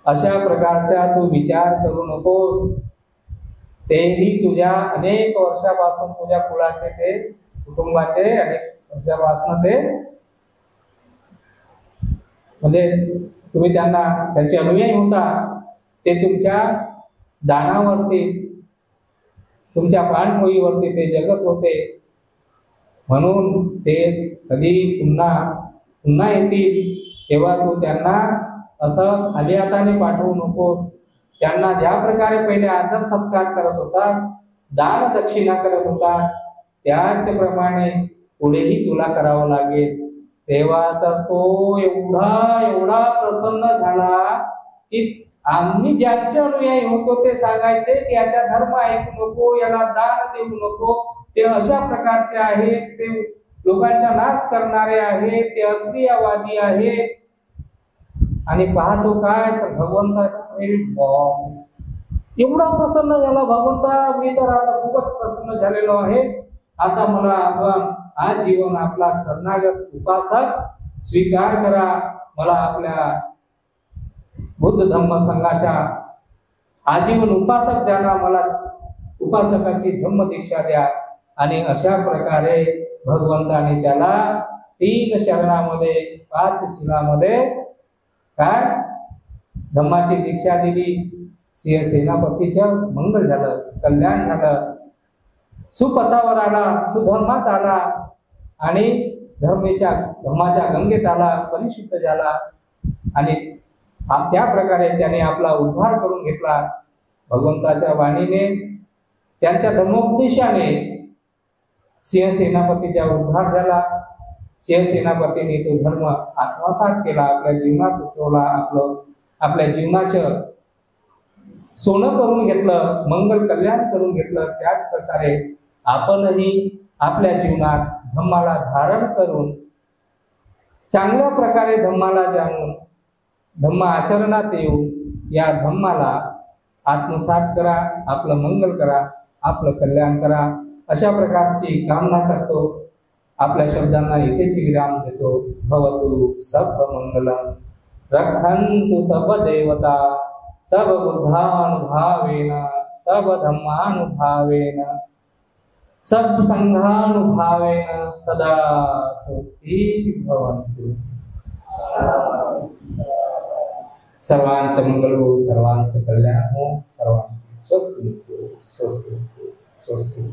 अशा प्रकारचा तू विचार करू नकोस. तेही तुझ्या अनेक वर्षापासून तुझ्या कुळाचे ते कुटुंबाचे अनेक वर्षापासून ते म्हणजे तुम्ही त्यांचे अनुयायी होता, ते तुमच्या दानावरती तुमच्या पाणपोळीवरती ते जगत होते. म्हणून ते कधी पुन्हा येतील तेव्हा तू त्यांना असं खाली हाताने पाठवू नकोस. त्यांना ज्या प्रकारे पहिले आदर सत्कार करत होतास, दान दक्षिणा करत होता, त्याचप्रमाणे पुढेही तुला करावं लागेल. तेव्हा तर तो एवढा प्रसन्न झाला की आम्ही ज्यांचे अनुयायी होतो ते सांगायचे की याचा धर्म ऐकू नको, याला दान देऊ नको, ते अशा प्रकारचे आहेत, ते लोकांचा नाश करणारे आहेत, ते अक्रियावादी आहेत. आणि पाहतो काय तर भगवंताचा एवढा प्रसन्न झाला. भगवंता मी तर आता खूपच प्रसन्न झालेलो आहे, आता मला आपण आज जीवन आपला शरणागत उपासक स्वीकार करा, मला आपल्या बुद्ध धम्म संघाच्या आजीवन उपासक ज्यांना मला उपासकाची धम्म दीक्षा द्या. आणि अशा प्रकारे भगवंताने त्याला 3 शरणामध्ये 5 शिलामध्ये काय धम्माची दीक्षा दिली. सिंह सेनापतीचं मंगल झालं, कल्याण झालं, सुपथावर आला, सुधर्मात आला आणि धर्माच्या गंगेत आला, परिशुद्ध झाला आणि त्या प्रकारे त्याने आपला उद्धार करून घेतला. भगवंताच्या वाणीने, त्यांच्या धर्मोपदेशाने सिंह सेनापतीचा उद्धार झाला. सिंह सेनापतीने तो धर्म आत्मसात केला, आपल्या जीवनात उतरवला, आपल्या जीवनाचं सोनं करून घेतलं, मंगल कल्याण करून घेतलं. त्याच प्रकारे आपणही आपल्या जीवनात धम्माला धारण करून चांगल्या प्रकारे धम्माला जाणून धम्म आचरणात येऊन या धम्माला आत्मसात करा, आपलं मंगल करा, आपलं कल्याण करा, अशा प्रकारची कामना करतो. आपल्या शब्दांना इथेच विराम देतो. भवतु सब मंगलम. रक्षन्तु सब देवता सब बुद्धानुभावेन सब धम्मानुभावेन सब संघानुभावेन सदा सुखी भवन्तु। सर्वांचं मंगल हो, सर्वांचं कल्याण हो, सर्वांची स्वस्ति हो, स्वस्ति हो, स्वस्ति हो।